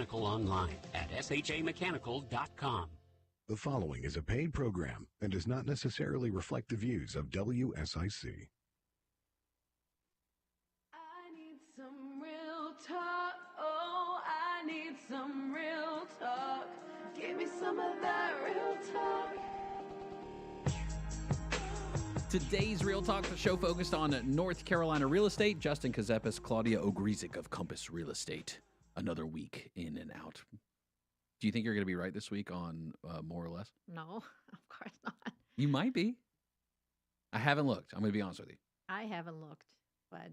Mechanical online at shamechanical.com. The following is a paid program and does not necessarily reflect the views of WSIC. I need some real talk. Oh, I need some real talk. Give me some of that real talk. Today's Real Talk, the show focused on North Carolina real estate. Justin Ckezepis, Claudia Ogrizek of Compass Real Estate. Another week in and out. Do you think you're going to be right this week on more or less? No, of course not. You might be. I haven't looked. I'm going to be honest with you. I haven't looked, but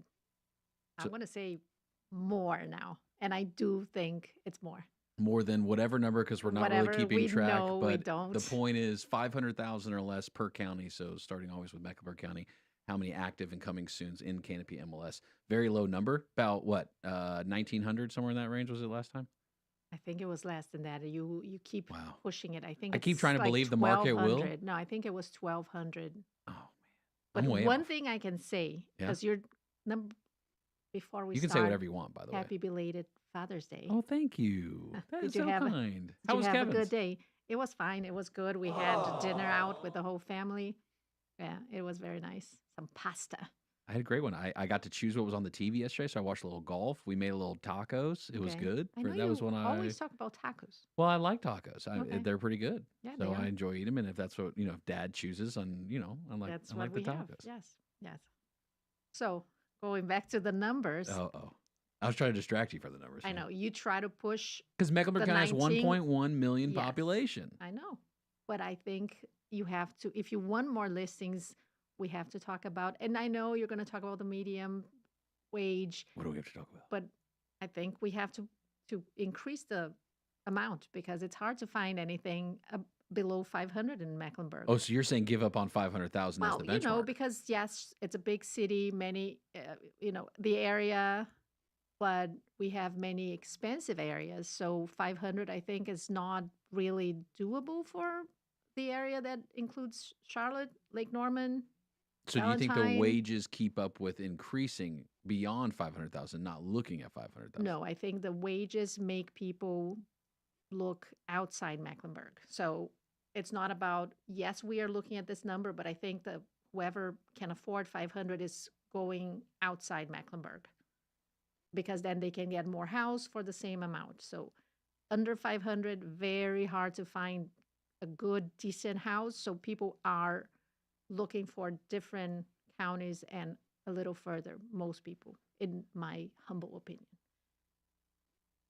I'm going to say more now. And I do think it's more. More than whatever number, because we're not really keeping track. No, but we don't. The point is 500,000 or less per county. So starting always with Mecklenburg County, how many active and coming soons in Canopy MLS? Very low number. About what? 1,900, somewhere in that range was it last time? I think it was less than that. You keep pushing it. I think I keep trying to believe the market will. No, I think it was 1,200. Oh man! But I'm way one off. thing I can say, because before we you can start, say whatever you want. By the way, happy belated Father's Day. Oh, thank you. That is so kind. How was Kevin's? Have a good day. It was fine. It was good. We had dinner out with the whole family. Yeah, it was very nice. Some pasta. I had a great one. I got to choose what was on the TV yesterday, so I watched a little golf. We made a little tacos. It was good. I know that was when I always talk about tacos. Well, I like tacos. They're pretty good. Yeah, so I enjoy eating them. And if that's what if Dad chooses, and I like the tacos. Yes, yes. So going back to the numbers. I was trying to distract you from the numbers. I know you try to push because Mecklenburg County has 1.1 million population. I know, but I think you have to. If you want more listings, we have to talk about. And I know you're going to talk about the medium wage. What do we have to talk about? But I think we have to increase the amount because it's hard to find anything below 500 in Mecklenburg. Oh, so you're saying give up on 500,000 as the benchmark? Because yes, it's a big city, many, the area, but we have many expensive areas. So 500, I think, is not really doable for the area that includes Charlotte, Lake Norman. So do you think the wages keep up with increasing beyond 500,000, not looking at 500,000? No, I think the wages make people look outside Mecklenburg. So it's not about, yes, we are looking at this number, but I think that whoever can afford 500 is going outside Mecklenburg because then they can get more house for the same amount. So under 500, very hard to find a good, decent house. So people are looking for different counties and a little further, most people, in my humble opinion.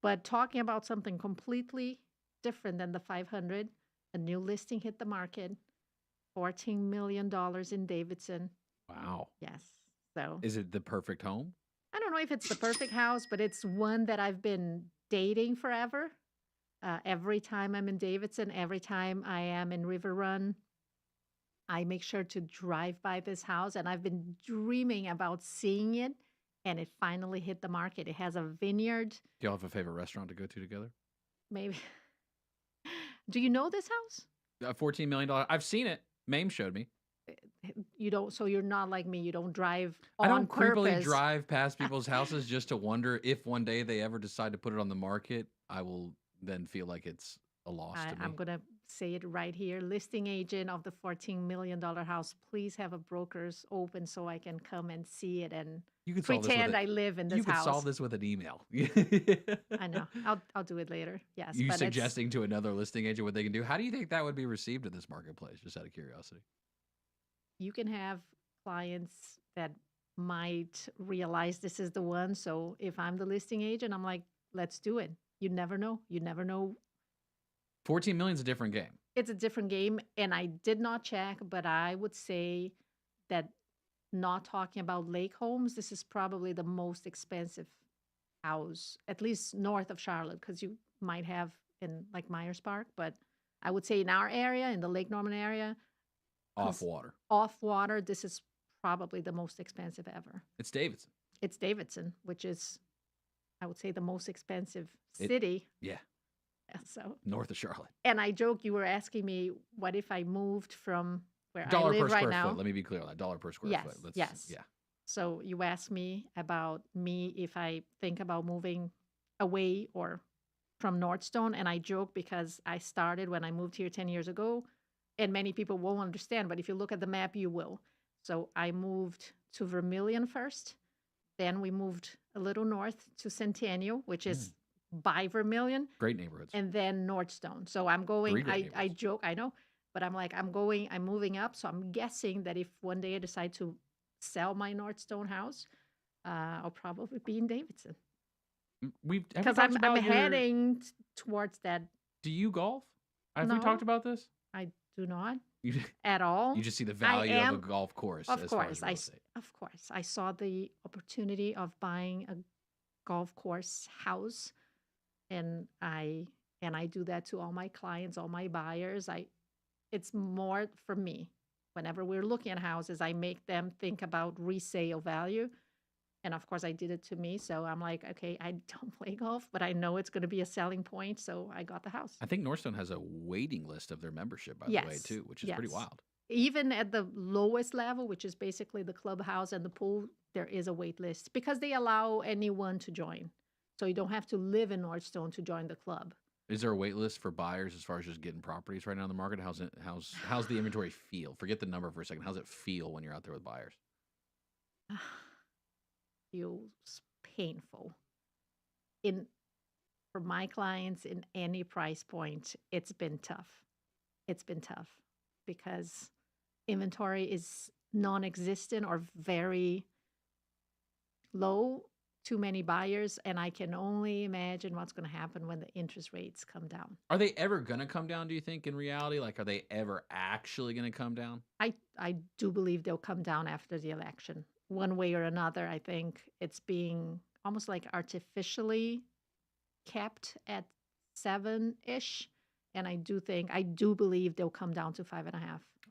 But talking about something completely different than the 500, a new listing hit the market, $14 million in Davidson. Wow. Yes. So is it the perfect home? I don't know if it's the perfect house, but it's one that I've been dating forever. Every time I'm in Davidson, every time I am in River Run, I make sure to drive by this house. And I've been dreaming about seeing it. And it finally hit the market. It has a vineyard. Do y'all have a favorite restaurant to go to together? Maybe. Do you know this house? $14 million. I've seen it. Mame showed me. You don't. So you're not like me. You don't drive I on don't purpose. creepily drive past people's houses just to wonder if one day they ever decide to put it on the market. I will then feel like it's a loss to me. I'm going to say it right here. Listing agent of the $14 million house, please have a broker's open so I can come and see it and pretend I live in this house. You could solve this with an email. I know. I'll do it later. Yes. You suggesting to another listing agent what they can do. How do you think that would be received in this marketplace, just out of curiosity? You can have clients that might realize this is the one. So if I'm the listing agent, I'm like, let's do it. You never know. You never know. 14 million is a different game. It's a different game. And I did not check, but I would say that not talking about lake homes, this is probably the most expensive house, at least north of Charlotte, because you might have in like Myers Park. But I would say in our area, in the Lake Norman area, off water, this is probably the most expensive ever. It's Davidson. It's Davidson, which is, I would say, the most expensive city. Yeah. So north of Charlotte. And I joke, you were asking me, what if I moved from where I $1 live per right square now? foot. Let me be clear on that. $1 per square foot. Yes. Yeah. So you asked me about me if I think about moving away or from Nordstone, and I joke because I started when I moved here 10 years ago, and many people won't understand, but if you look at the map, you will. So I moved to Vermilion first, then we moved a little north to Centennial, which is by Vermilion, Great neighborhoods. and then Nordstone. So I'm Three going, great I neighborhoods. joke, I know, but I'm like, I'm moving up. So I'm guessing that if one day I decide to sell my Nordstone house, I'll probably be in Davidson. Have we Because talked I'm about your- heading towards that. Do you golf? Have we No. talked about this? I do not You, at all. you just see the value of a golf course Of as far as course, real estate. of course, I saw the opportunity of buying a golf course house, and I do that to all my clients, all my buyers. It's more for me. Whenever we're looking at houses, I make them think about resale value. And of course, I did it to me. So I'm like, okay, I don't play golf, but I know it's going to be a selling point. So I got the house. I think Nordstone has a waiting list of their membership, by the way, Yes, too, which is pretty yes. wild. Even at the lowest level, which is basically the clubhouse and the pool, there is a wait list because they allow anyone to join. So you don't have to live in Nordstone to join the club. Is there a wait list for buyers as far as just getting properties right now in the market? How's the inventory feel? Forget the number for a second. How's it feel when you're out there with buyers? Feels painful. For my clients in any price point, it's been tough. It's been tough because inventory is non-existent or very low, too many buyers, and I can only imagine what's going to happen when the interest rates come down. Are they ever going to come down, do you think, in reality? Like, are they ever actually going to come down? I do believe they'll come down after the election. One way or another, I think it's being almost like artificially kept at 7-ish. And I do believe they'll come down to 5.5.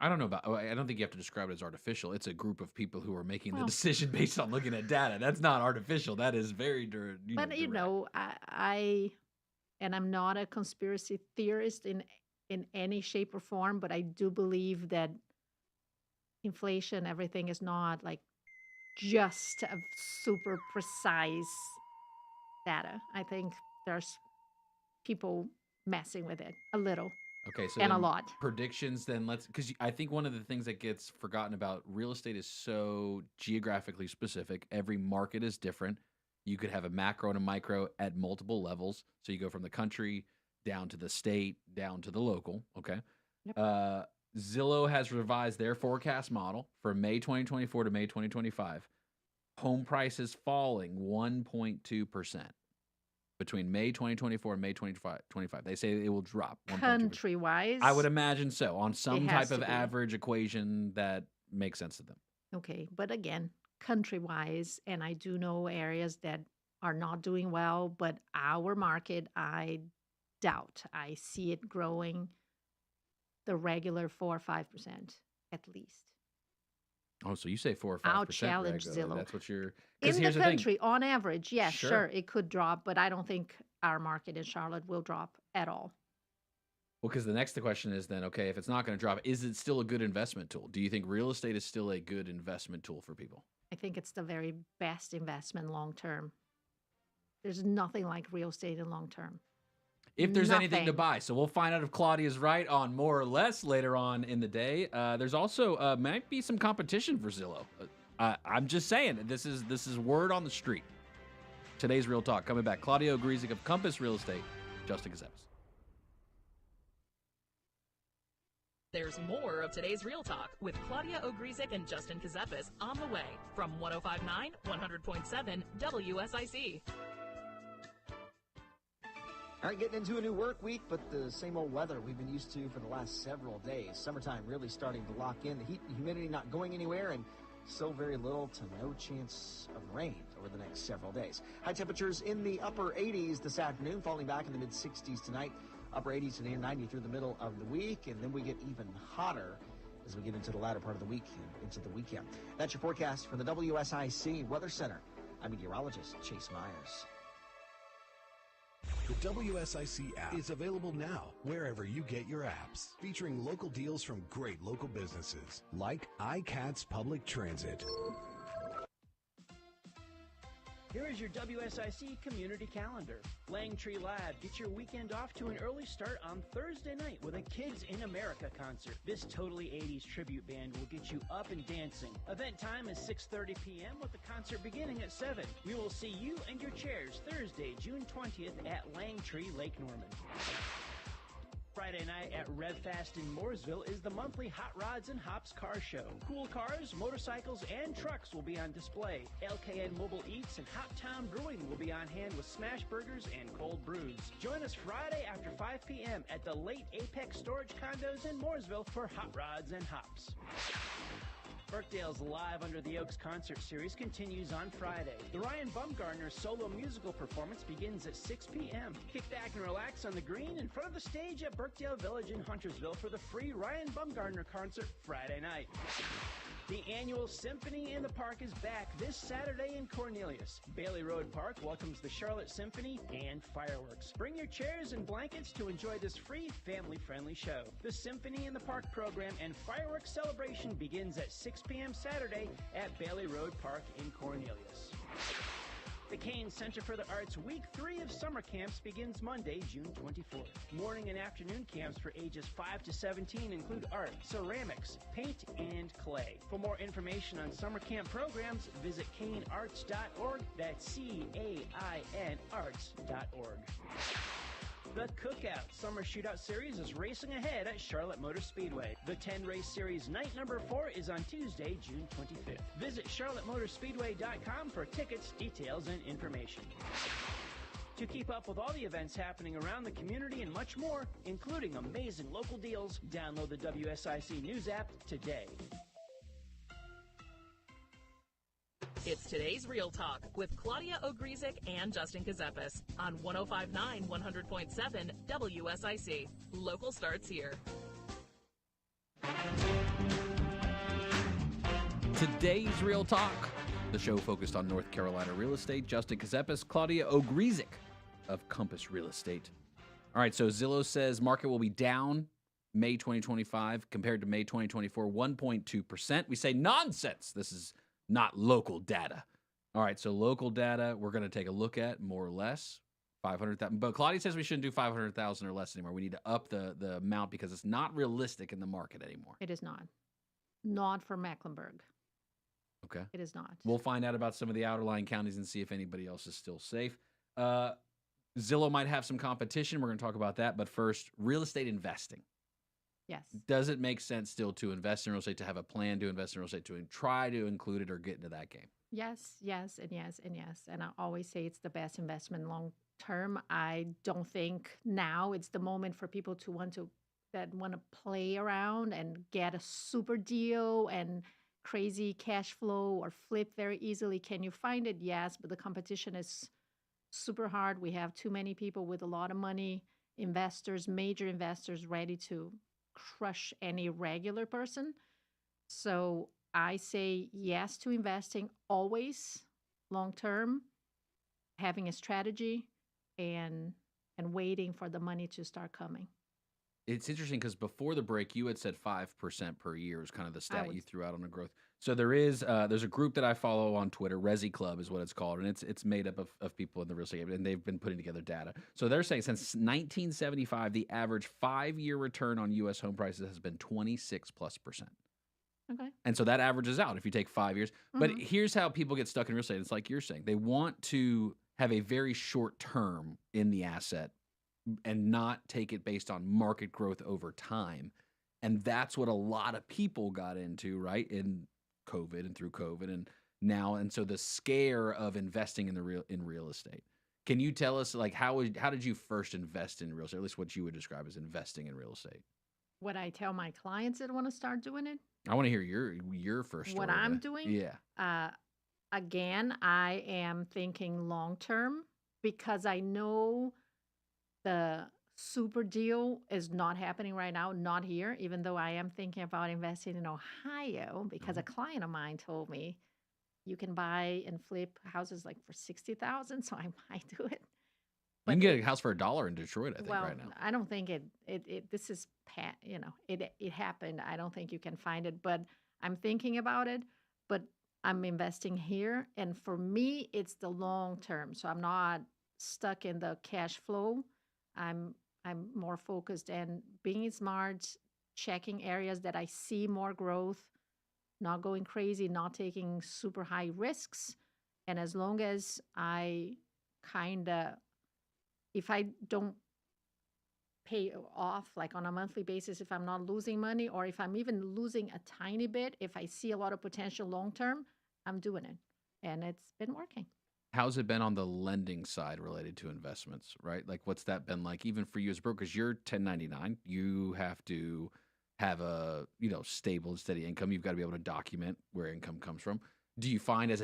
I don't know I don't think you have to describe it as artificial. It's a group of people who are making the Well- decision based on looking at data. That's not artificial. That is very direct. But I'm not a conspiracy theorist in any shape or form, but I do believe that inflation, everything is not like just a super precise data. I think there's people messing with it a little Okay, so and a then lot. predictions. Then because I think one of the things that gets forgotten about real estate is so geographically specific. Every market is different. You could have a macro and a micro at multiple levels. So you go from the country down to the state, down to the local. Okay. Yep. Zillow has revised their forecast model for May 2024 to May 2025. Home prices falling 1.2% between May 2024 and May 2025. They say it will drop 1.2%. Country-wise, I would imagine so, on some has type of to be. average equation that makes sense to them. okay, but again, country-wise, and I do know areas that are not doing well, but our market, I doubt. I see it growing the regular 4 or 5% at least. Oh, so you say 4 or 5%. I'll challenge regularly. Zillow. That's what you're. In Because the here's the country, on average, yes, Sure. sure, it could drop, but I don't think our market in Charlotte will drop at all. Well, because the next question is then, okay, if it's not going to drop, is it still a good investment tool? Do you think real estate is still a good investment tool for people? I think it's the very best investment long term. There's nothing like real estate in long term. If there's anything to Nothing. buy. So we'll find out if Claudia's right on more or less later on in the day. There's also might be some competition for Zillow. I'm just saying, this is word on the street. Today's Real Talk. Coming back, Claudia Ogrizek of Compass Real Estate, Justin Ckezepis. There's more of today's Real Talk with Claudia Ogrizek and Justin Ckezepis on the way from 105.9, 100.7 WSIC. All right, getting into a new work week, but the same old weather we've been used to for the last several days. Summertime really starting to lock in. The heat and humidity not going anywhere, and so very little to no chance of rain over the next several days. High temperatures in the upper 80s this afternoon, falling back in the mid-60s tonight. Upper 80s to near 90 through the middle of the week, and then we get even hotter as we get into the latter part of the week and into the weekend. That's your forecast from the WSIC Weather Center. I'm meteorologist Chase Myers. The WSIC app is available now wherever you get your apps, featuring local deals from great local businesses like iCats Public Transit. Here is your WSIC community calendar. Langtree Live, get your weekend off to an early start on Thursday night with a Kids in America concert. This totally 80s tribute band will get you up and dancing. Event time is 6:30 p.m. with the concert beginning at 7. We will see you and your chairs Thursday, June 20th at Langtree, Lake Norman. Friday night at RevFast in Mooresville is the monthly Hot Rods and Hops Car Show. Cool cars, motorcycles, and trucks will be on display. LKN Mobile Eats and Hot Town Brewing will be on hand with smash burgers and cold brews. Join us Friday after 5 p.m. at the Late Apex Storage Condos in Mooresville for Hot Rods and Hops. Birkdale's Live Under the Oaks concert series continues on Friday. The Ryan Bumgardner solo musical performance begins at 6 p.m. Kick back and relax on the green in front of the stage at Birkdale Village in Huntersville for the free Ryan Bumgardner concert Friday night. The annual Symphony in the Park is back this Saturday in Cornelius. Bailey Road Park welcomes the Charlotte Symphony and fireworks. Bring your chairs and blankets to enjoy this free, family-friendly show. The Symphony in the Park program and fireworks celebration begins at 6 p.m. Saturday at Bailey Road Park in Cornelius. The Kane Center for the Arts Week 3 of summer camps begins Monday, June 24th. Morning and afternoon camps for ages 5 to 17 include art, ceramics, paint, and clay. For more information on summer camp programs, visit canearts.org. That's CAIN arts.org. The Cookout Summer Shootout Series is racing ahead at Charlotte Motor Speedway. The 10-race series night number 4 is on Tuesday, June 25th. Visit charlottemotorspeedway.com for tickets, details, and information. To keep up with all the events happening around the community and much more, including amazing local deals, download the WSIC News app today. It's today's Real Talk with Claudia Ogrizek and Justin Ckezepis on 105.9 100.7 WSIC. Local starts here. Today's Real Talk, the show focused on North Carolina real estate. Justin Ckezepis, Claudia Ogrizek of Compass Real Estate. All right, so Zillow says market will be down May 2025 compared to May 2024, 1.2%. We say nonsense. This is not local data. All right, so local data we're going to take a look at more or less 500,000. But Claudia says we shouldn't do 500,000 or less anymore. We need to up the amount because it's not realistic in the market anymore. It is not. Not for Mecklenburg. Okay. It is not. We'll find out about some of the outerlying counties and see if anybody else is still safe. Zillow might have some competition. We're going to talk about that. But first, real estate investing. Yes. Does it make sense still to invest in real estate, to have a plan to invest in real estate, to try to include it or get into that game? Yes, yes, and yes, and yes. And I always say it's the best investment long term. I don't think now it's the moment for people to want to play around and get a super deal and crazy cash flow or flip very easily. Can you find it? Yes, but the competition is super hard. We have too many people with a lot of money, investors, major investors ready to crush any regular person. So I say yes to investing always long term, having a strategy and waiting for the money to start coming. It's interesting because before the break, you had said 5% per year is kind of the stat you threw out on the growth. So there's a group that I follow on Twitter, Resi Club is what it's called, and it's made up of people in the real estate, and they've been putting together data. So they're saying since 1975, the average 5-year return on U.S. home prices has been 26+%. Okay. And so that averages out if you take 5 years. But here's how people get stuck in real estate. It's like you're saying. They want to have a very short term in the asset and not take it based on market growth over time. And that's what a lot of people got into, right, in COVID and through COVID and now. And so the scare of investing in real estate. Can you tell us, like, how did you first invest in real estate, at least what you would describe as investing in real estate? What I tell my clients that want to start doing it? I want to hear your first story. What I'm doing? Yeah. Again, I am thinking long term because I know the super deal is not happening right now, not here, even though I am thinking about investing in Ohio because a client of mine told me you can buy and flip houses like for $60,000, so I might do it. You can get a house for $1 in Detroit, I think, right now. I don't think this is, it happened. I don't think you can find it, but I'm thinking about it. But I'm investing here. And for me, it's the long term. So I'm not stuck in the cash flow. I'm I'm more focused and being smart, checking areas that I see more growth, not going crazy, not taking super high risks. And as long as I kind of, if I don't pay off like on a monthly basis, if I'm not losing money or if I'm even losing a tiny bit, if I see a lot of potential long term, I'm doing it. And it's been working. How's it been on the lending side related to investments, right? Like, what's that been like, even for you as a broker? Because you're 1099, you have to have a stable and steady income. You've got to be able to document where income comes from. Do you find,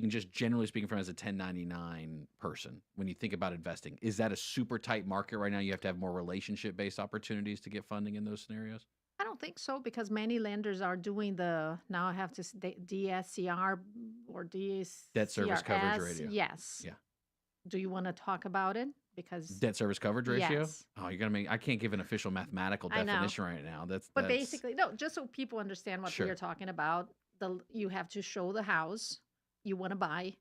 just generally speaking, from as a 1099 person, when you think about investing, is that a super tight market right now? You have to have more relationship based opportunities to get funding in those scenarios. I don't think so because many lenders are doing now I have to DSCR or Debt service coverage DSCRS. ratio. Yes. Yeah. Do you want to talk about it? Because Debt service coverage ratio. yes, Oh, you're gonna make. I can't give an official mathematical I know. definition right now. But basically, no, just so people understand what we Sure. are talking about, you have to show the house you want to buy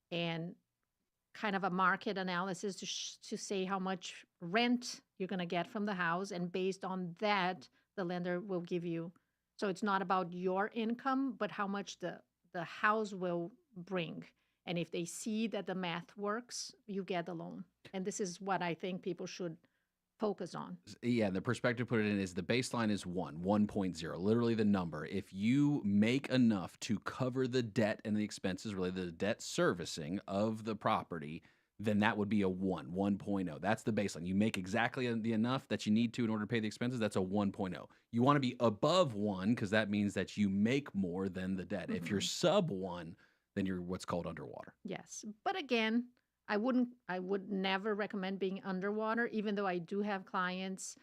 and kind of a market analysis to say how much rent you're going to get from the house. And based on that, the lender will give you. So it's not about your income, but how much the house will bring. And if they see that the math works, you get the loan. And this is what I think people should focus on. Yeah, the perspective put it in is the baseline is 1.0, literally the number. If you make enough to cover the debt and the expenses related to the debt servicing of the property, then that would be a 1.0. That's the baseline. You make exactly the enough that you need to in order to pay the expenses, that's a 1.0. You want to be above 1 because that means that you make more than the debt. If you're sub 1, then you're what's called underwater. Yes. But again, I would never recommend being underwater, even though I do have clients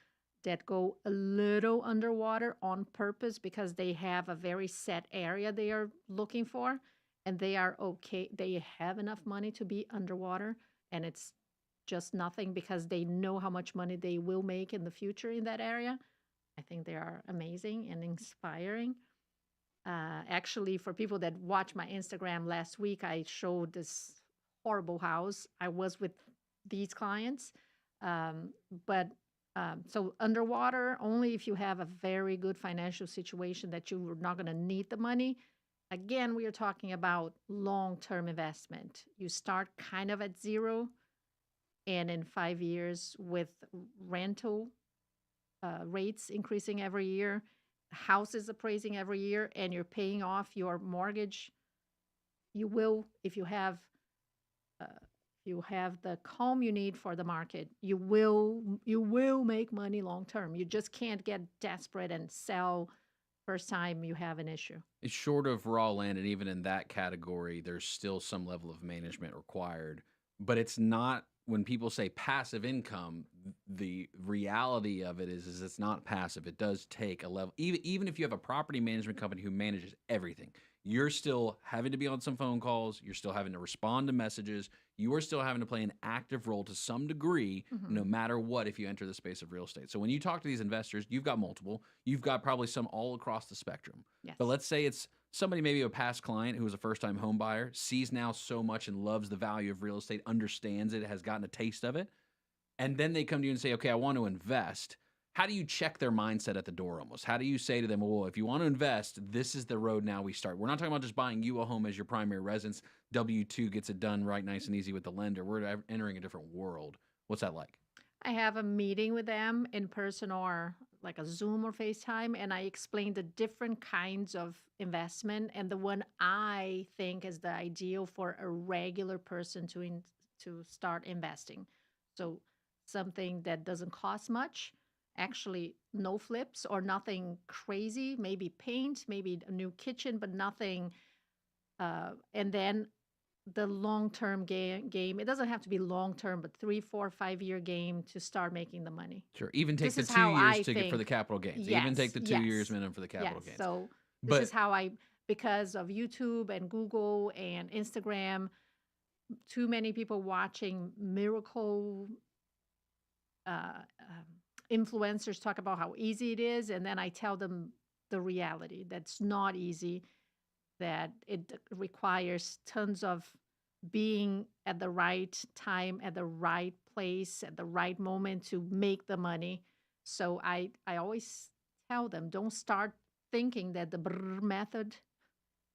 that go a little underwater on purpose because they have a very set area they are looking for and they are okay. They have enough money to be underwater and it's just nothing because they know how much money they will make in the future in that area. I think they are amazing and inspiring. Actually, for people that watch my Instagram last week, I showed this horrible house. I was with these clients, um, but so underwater only if you have a very good financial situation that you're not going to need the money. Again, we are talking about long-term investment. You start kind of at zero, and in 5 years, with rental rates increasing every year, houses appraising every year, and you're paying off your mortgage, you will, if you have the calm you need for the market, you will make money long term. You just can't get desperate and sell first time you have an issue. It's short of raw land, and even in that category, there's still some level of management required. But it's not when people say passive income, the reality of it is it's not passive. It does take a level, even if you have a property management company who manages everything, you're still having to be on some phone calls, you're still having to respond to messages, you are still having to play an active role to some degree, no matter what, if you enter the space of real estate. So when you talk to these investors, you've got multiple, you've got probably some all across the spectrum. Yes. But let's say it's somebody, maybe a past client who was a first-time home buyer, sees now so much and loves the value of real estate, understands it, has gotten a taste of it, and then they come to you and say, okay, I want to invest. How do you check their mindset at the door almost? How do you say to them, well, if you want to invest, this is the road now we start. We're not talking about just buying you a home as your primary residence. W-2 gets it done right nice and easy with the lender. We're entering a different world. What's that like? I have a meeting with them in person or like a Zoom or FaceTime, and I explain the different kinds of investment and the one I think is the ideal for a regular person to start investing. So something that doesn't cost much, actually no flips or nothing crazy, maybe paint, maybe a new kitchen, but nothing. And then the long-term game, it doesn't have to be long-term, but 3, 4, 5 year game to start making the money. Sure. Even take This the is 2 how I years to get for the think. capital gains. Even take the 2 Yes, years minimum for the capital yes. gains. So this But is how because of YouTube and Google and Instagram, too many people watching miracle influencers talk about how easy it is, and then I tell them the reality. That's not easy. that it requires tons of being at the right time, at the right place, at the right moment to make the money. So I always tell them, don't start thinking that the brr method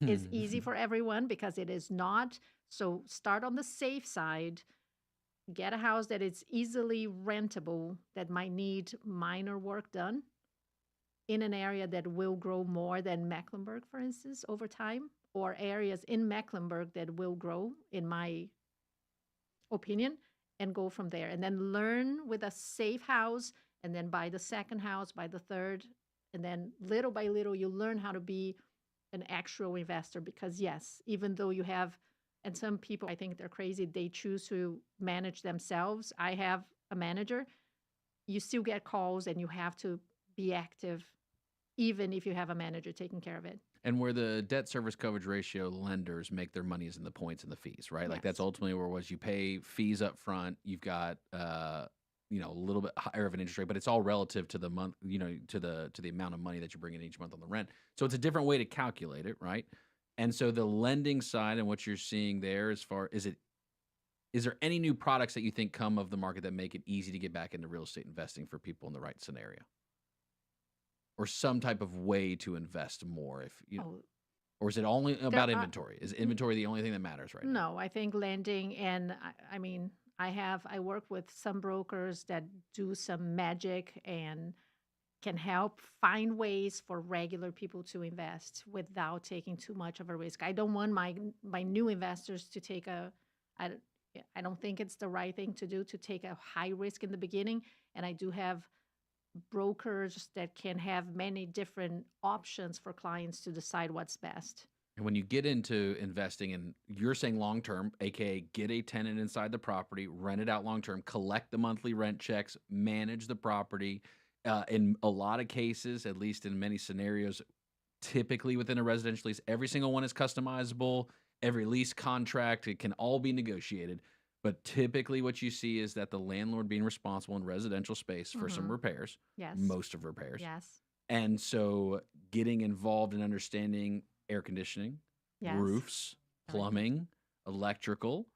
is easy for everyone, because it is not. So start on the safe side, get a house that is easily rentable, that might need minor work done in an area that will grow more than Mecklenburg, for instance, over time, or areas in Mecklenburg that will grow, in my opinion, and go from there. And then learn with a safe house, and then buy the second house, buy the third. And then little by little, you learn how to be an actual investor. Because, yes, even though you have, and some people, I think they're crazy, they choose to manage themselves. I have a manager. You still get calls, and you have to be active, even if you have a manager taking care of it. And where the debt service coverage ratio lenders make their money is in the points and the fees, right? Like that's Yes. ultimately where it was. You pay fees up front. You've got a little bit higher of an interest rate, but it's all relative to the month, to the amount of money that you bring in each month on the rent. So it's a different way to calculate it, right? And so the lending side and what you're seeing there, is there any new products that you think come of the market that make it easy to get back into real estate investing for people in the right scenario? Or some type of way to invest more, or is it only about inventory? Is inventory the only thing that matters right now? No, I think lending, and I mean, I work with some brokers that do some magic and can help find ways for regular people to invest without taking too much of a risk. I don't want my new investors to take I don't think it's the right thing to do, to take a high risk in the beginning. And I do have brokers that can have many different options for clients to decide what's best. And when you get into investing, and you're saying long term, aka get a tenant inside the property, rent it out long term, collect the monthly rent checks, manage the property. In a lot of cases, at least in many scenarios, typically within a residential lease, every single one is customizable. Every lease contract, it can all be negotiated. But typically what you see is that the landlord being responsible in residential space for some repairs, Yes. most of repairs. Yes. And so getting involved in understanding air conditioning, Yes. roofs, plumbing, electrical,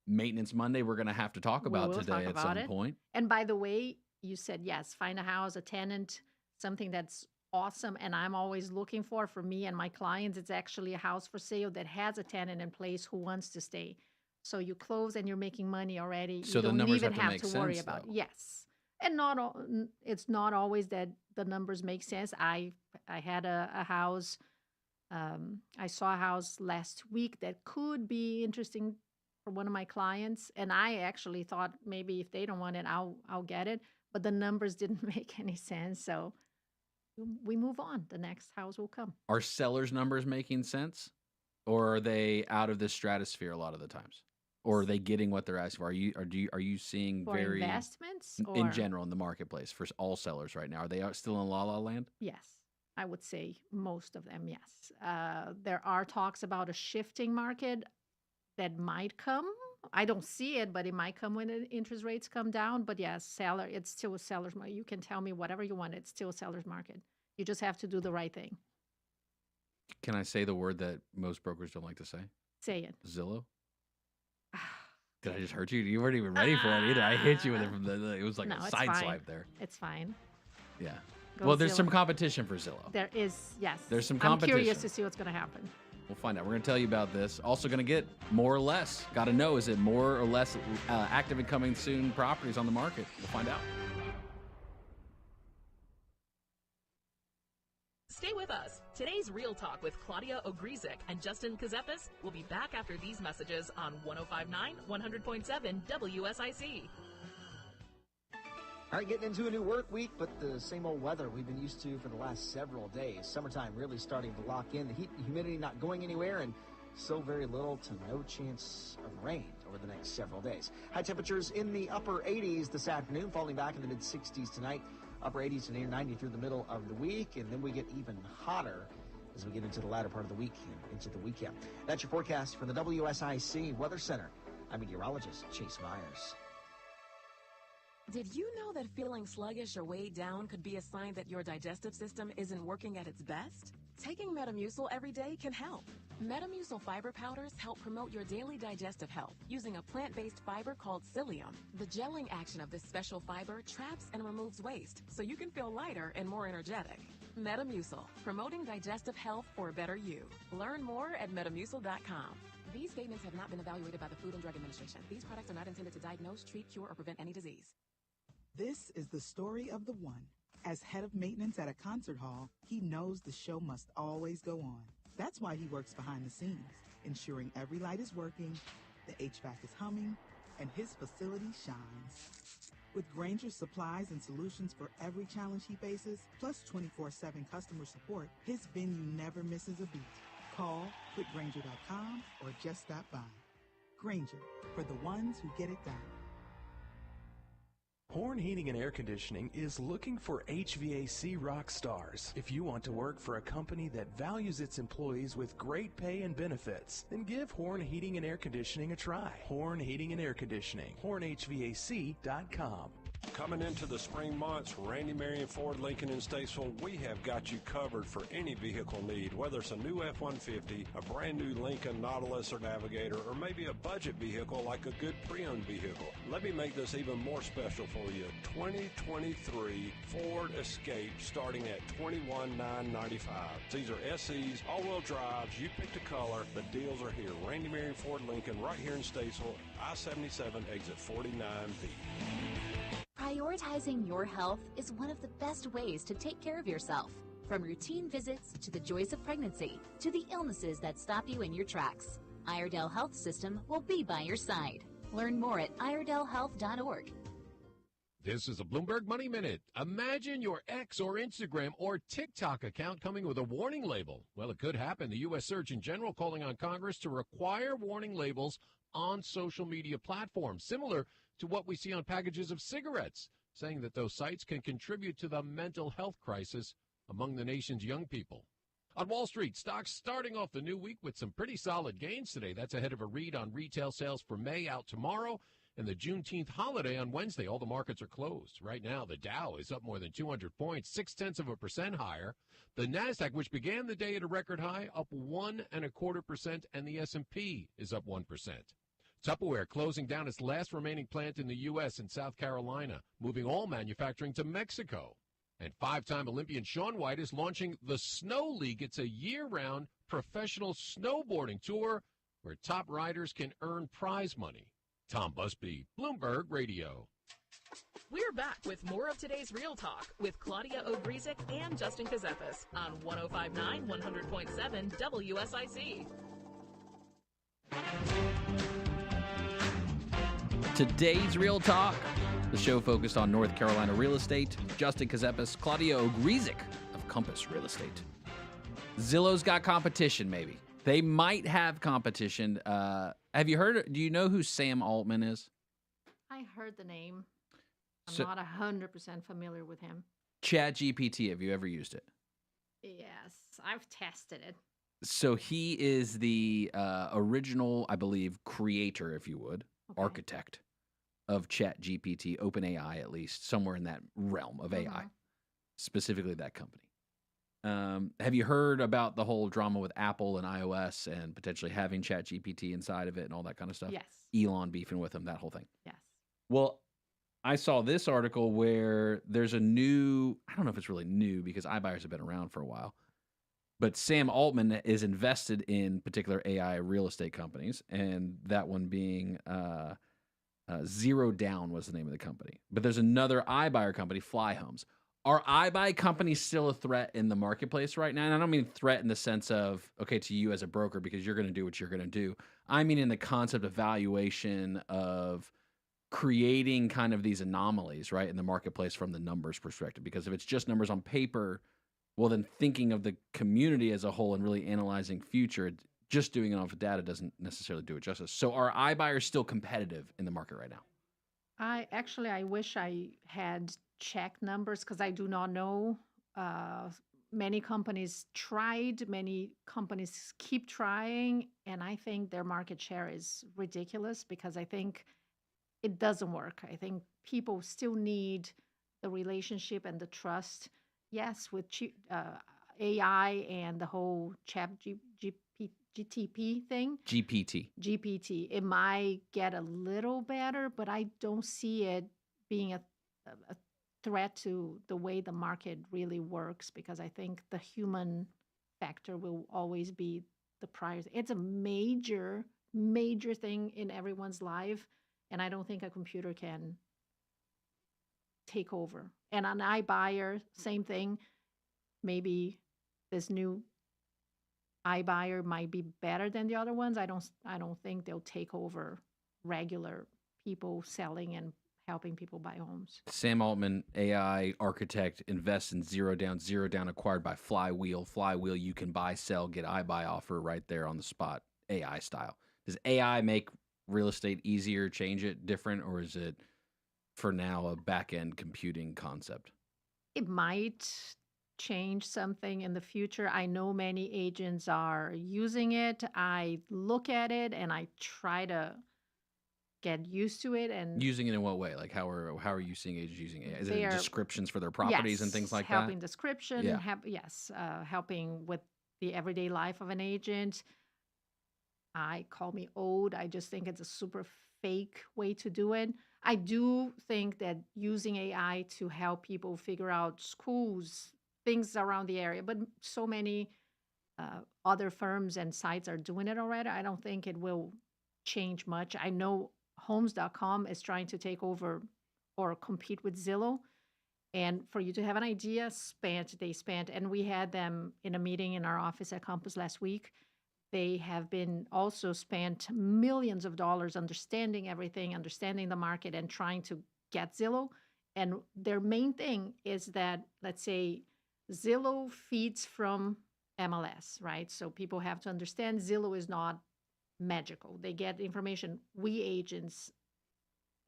maintenance Monday, we're going to have to talk We about will today talk at about some it. point. And by the way, you said yes, find a house, a tenant, something that's awesome. And I'm always looking for me and my clients, it's actually a house for sale that has a tenant in place who wants to stay. So you close and you're making money already. So You the don't numbers even have to have make to worry sense, about. though. Yes. And it's not always that the numbers make sense. I had a house. I saw a house last week that could be interesting for one of my clients, and I actually thought maybe if they don't want it, I'll get it. But the numbers didn't make any sense, so we move on. The next house will come. Are sellers' numbers making sense? Or are they out of the stratosphere a lot of the times? Or are they getting what they're asking for? Are you seeing For very investments, in or general in the marketplace for all sellers right now? Are they still in la la land? yes, I would say most of them, yes. There are talks about a shifting market that might come. I don't see it, but it might come when interest rates come down. But yes, it's still a seller's market. You can tell me whatever you want. It's still a seller's market. You just have to do the right thing. Can I say the word that most brokers don't like to say? Say it. Zillow? Did I just hurt you? You weren't even ready for it either. I hit you with it from it was like No, a it's side fine. swipe there. It's fine. Yeah. Go Well, there's Zillow. some competition for Zillow. There is, yes. There's some I'm curious competition. to see what's going to happen. We'll find out. We're going to tell you about this. Also going to get more or less. Got to know, is it more or less active and coming soon properties on the market? We'll find out. Stay with us. Today's Real Talk with Claudia Ogrizek and Justin Ckezepis will be back after these messages on 105.9, 100.7 WSIC. All right, getting into a new work week, but the same old weather we've been used to for the last several days. Summertime really starting to lock in. The heat and humidity not going anywhere, and so very little to no chance of rain over the next several days. High temperatures in the upper 80s this afternoon, falling back in the mid-60s tonight. Upper 80s to near 90 through the middle of the week, and then we get even hotter as we get into the latter part of the week and into the weekend. That's your forecast from the WSIC Weather Center. I'm meteorologist Chase Myers. Did you know that feeling sluggish or weighed down could be a sign that your digestive system isn't working at its best? Taking Metamucil every day can help. Metamucil fiber powders help promote your daily digestive health using a plant-based fiber called psyllium. The gelling action of this special fiber traps and removes waste so you can feel lighter and more energetic. Metamucil, promoting digestive health for a better you. Learn more at metamucil.com. These statements have not been evaluated by the Food and Drug Administration. These products are not intended to diagnose, treat, cure, or prevent any disease. This is the story of the one. As head of maintenance at a concert hall, he knows the show must always go on. That's why he works behind the scenes, ensuring every light is working, the HVAC is humming, and his facility shines. With Granger's supplies and solutions for every challenge he faces, plus 24/7 customer support, his venue never misses a beat. Call quickgranger.com or just stop by. Granger, for the ones who get it done. Horn Heating and Air Conditioning is looking for HVAC rock stars. If you want to work for a company that values its employees with great pay and benefits, then give Horn Heating and Air Conditioning a try. Horn Heating and Air Conditioning, hornhvac.com. Coming into the spring months, Randy Marion Ford Lincoln in Statesville, we have got you covered for any vehicle need, whether it's a new F-150, a brand new Lincoln Nautilus or Navigator, or maybe a budget vehicle like a good pre-owned vehicle. Let me make this even more special for you. 2023 Ford Escape starting at $21,995. These are SEs, all-wheel drives. You pick the color. The deals are here. Randy Marion Ford Lincoln right here in Statesville, I-77 exit 49B. Prioritizing your health is one of the best ways to take care of yourself. From routine visits to the joys of pregnancy to the illnesses that stop you in your tracks, Iredell Health System will be by your side. Learn more at iredellhealth.org. This is a Bloomberg Money Minute. Imagine your X or Instagram or TikTok account coming with a warning label. Well, it could happen. The U.S. Surgeon General calling on Congress to require warning labels on social media platforms, similar to what we see on packages of cigarettes, saying that those sites can contribute to the mental health crisis among the nation's young people. On Wall Street, stocks starting off the new week with some pretty solid gains today. That's ahead of a read on retail sales for May out tomorrow and the Juneteenth holiday on Wednesday. All the markets are closed. Right now, the Dow is up more than 200 points, 0.6% higher. The NASDAQ, which began the day at a record high, up 1.25%, and the S&P is up 1%. Tupperware closing down its last remaining plant in the U.S. in South Carolina, moving all manufacturing to Mexico. And five-time Olympian Shaun White is launching the Snow League. It's a year-round professional snowboarding tour where top riders can earn prize money. Tom Busby, Bloomberg Radio. We're back with more of today's Real Talk with Claudia Ogrizek and Justin Ckezepis on 105.9 100.7 WSIC. Today's Real Talk, the show focused on North Carolina real estate. Justin Ckezepis, Claudia Ogrizek of Compass Real Estate. Zillow's got competition, maybe. They might have competition. Have you heard? Do you know who Sam Altman is? I heard the name. I'm not 100% familiar with him. ChatGPT, have you ever used it? Yes, I've tested it. So he is the original, I believe, creator, if you would, architect of ChatGPT, OpenAI at least, somewhere in that realm of AI, specifically that company. Have you heard about the whole drama with Apple and iOS and potentially having ChatGPT inside of it and all that kind of stuff? Yes. Elon beefing with him, that whole thing. Yes. Well, I saw this article where there's a new, I don't know if it's really new because iBuyers have been around for a while, but Sam Altman is invested in particular AI real estate companies, and that one being Zero Down was the name of the company. But there's another iBuyer company, Fly Homes. Are iBuy companies still a threat in the marketplace right now? And I don't mean threat in the sense of, okay, to you as a broker because you're going to do what you're going to do. I mean in the concept of valuation of creating kind of these anomalies, right, in the marketplace from the numbers perspective. Because if it's just numbers on paper, well, then thinking of the community as a whole and really analyzing future, just doing it off of data doesn't necessarily do it justice. So are iBuyers still competitive in the market right now? I wish I had checked numbers because I do not know. Many companies tried, many companies keep trying, and I think their market share is ridiculous because I think it doesn't work. I think people still need the relationship and the trust. Yes, with AI and the whole GTP thing, GPT. GPT, it might get a little better, but I don't see it being a threat to the way the market really works because I think the human factor will always be the priority. It's a major, major thing in everyone's life, and I don't think a computer can take over. And an iBuyer, same thing. Maybe this new iBuyer might be better than the other ones. I don't think they'll take over regular people selling and helping people buy homes. Sam Altman, AI architect, invests in zero down, acquired by Flywheel. Flywheel, you can buy, sell, get iBuy offer right there on the spot, AI style. Does AI make real estate easier, change it, different, or is it for now a back-end computing concept? It might change something in the future. I know many agents are using it. I look at it and I try to get used to it. And Using it in what way? Like how are you seeing agents using AI? Is it they in are, descriptions for their properties and things yes, like helping that? description, Yeah. helping with the everyday life of an agent. Call me old. I just think it's a super fake way to do it. I do think that using AI to help people figure out schools, things around the area, but so many other firms and sites are doing it already. I don't think it will change much. I know Homes.com is trying to take over or compete with Zillow. And for you to have an idea, they spent, and we had them in a meeting in our office at Compass last week. They have been also spent millions of dollars understanding everything, understanding the market, and trying to get Zillow. And their main thing is that, let's say, Zillow feeds from MLS, right? So people have to understand Zillow is not magical. They get information we agents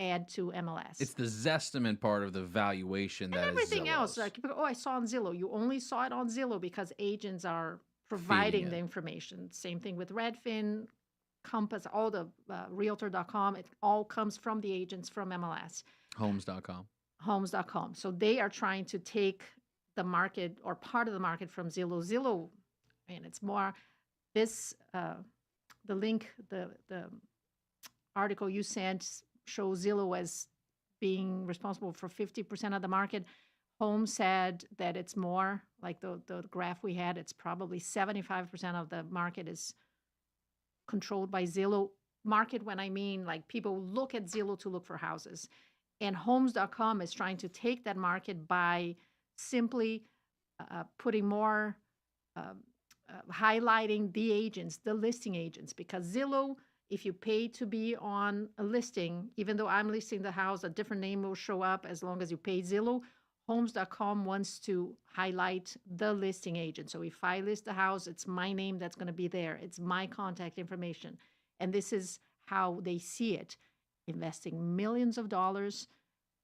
add to MLS. It's the Zestimate part of the valuation that is Everything else, Zillow's. like people, oh, I saw on Zillow. You only saw it on Zillow because agents are providing Feeding the it. information. Same thing with Redfin, Compass, all the Realtor.com. It all comes from the agents from MLS, Homes.com. Homes.com. So they are trying to take the market or part of the market from Zillow. Zillow, and it's more this the link, the article you sent shows Zillow as being responsible for 50% of the market. Home said that it's more like the graph we had, it's probably 75% of the market is controlled by Zillow. Market, when I mean like people look at Zillow to look for houses. And Homes.com is trying to take that market by simply putting more, highlighting the agents, the listing agents, because Zillow, if you pay to be on a listing, even though I'm listing the house, a different name will show up as long as you pay Zillow. Homes.com wants to highlight the listing agent. So if I list the house, it's my name that's going to be there. It's my contact information. And this is how they see it, investing millions of dollars.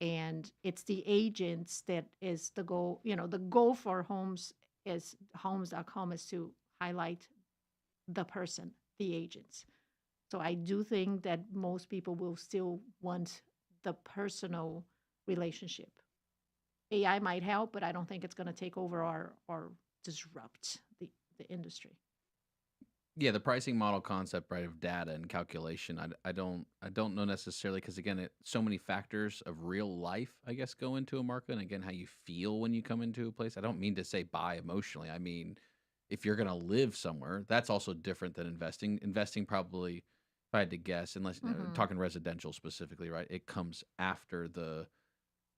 And it's the agents that is the goal. The goal for Homes.com is to highlight the person, the agents. So I do think that most people will still want the personal relationship. AI might help, but I don't think it's going to take over or disrupt the industry. Yeah, the pricing model concept, right, of data and calculation. I don't know necessarily because again, so many factors of real life, I guess, go into a market. And again, how you feel when you come into a place. I don't mean to say buy emotionally. I mean, if you're going to live somewhere, that's also different than investing. Investing probably, if I had to guess, unless talking residential specifically, right, it comes after the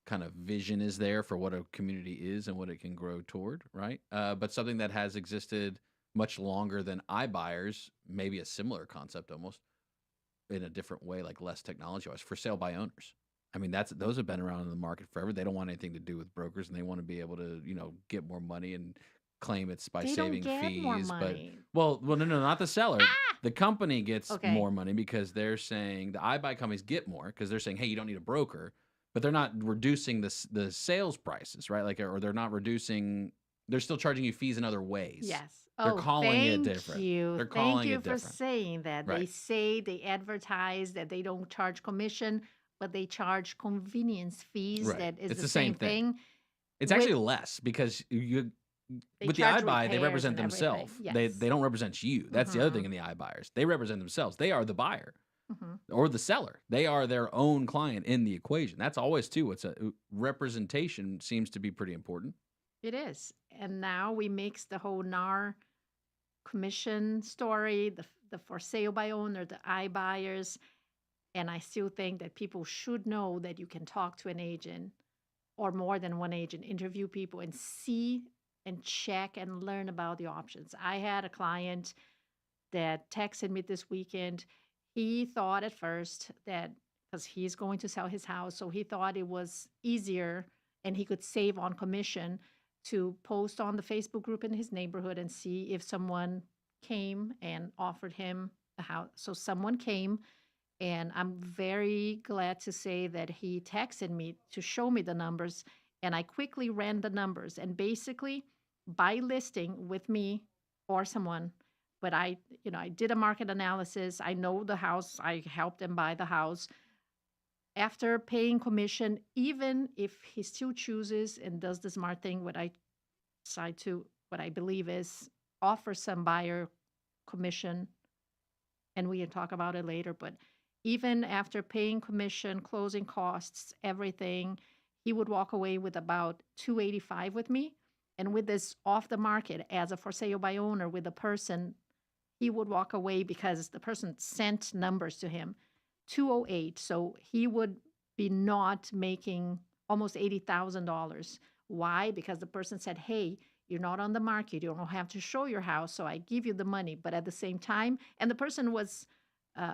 kind of vision is there for what a community is and what it can grow toward, right? But something that has existed much longer than iBuyers, maybe a similar concept almost in a different way, like less technology-wise, for sale by owners. I mean, those have been around in the market forever. They don't want anything to do with brokers, and they want to be able to, get more money and claim it's by They saving don't get fees. more money. Well, no, not the seller. The company gets Okay. more money because they're saying the iBuy companies get more because they're saying, hey, you don't need a broker. But they're not reducing the sales prices, right? Like, or they're not reducing. They're still charging you fees in other ways. Yes. They're calling it thank different. you. They're Thank calling you it for different. saying that. They Right. say they advertise that they don't charge commission. but they charge convenience fees Right. that is It's the same thing. It's actually less because with the charge iBuy, they repairs represent and everything. themselves. Yes. They don't represent you. That's the other Mhm. thing in the iBuyers. They represent themselves. They are the buyer Mhm. or the seller. They are their own client in the equation. That's always too. It's a representation seems to be pretty important. It is. And now we mix the whole NAR commission story, the for sale by owner, the iBuyers. And I still think that people should know that you can talk to an agent or more than one agent, interview people and see and check and learn about the options. I had a client that texted me this weekend. He thought at first that because he's going to sell his house, so he thought it was easier and he could save on commission to post on the Facebook group in his neighborhood and see if someone came and offered him a house. So someone came, and I'm very glad to say that he texted me to show me the numbers, and I quickly ran the numbers. And basically, by listing with me or someone, but I did a market analysis. I know the house. I helped him buy the house. After paying commission, even if he still chooses and does the smart thing, what I believe is offer some buyer commission, and we can talk about it later, but even after paying commission, closing costs, everything, he would walk away with about $285 with me. And with this off the market as a for sale by owner with a person, he would walk away because the person sent numbers to him, $208. So he would be not making almost $80,000. Why? Because the person said, hey, you're not on the market. You don't have to show your house. So I give you the money. But at the same time, and the person was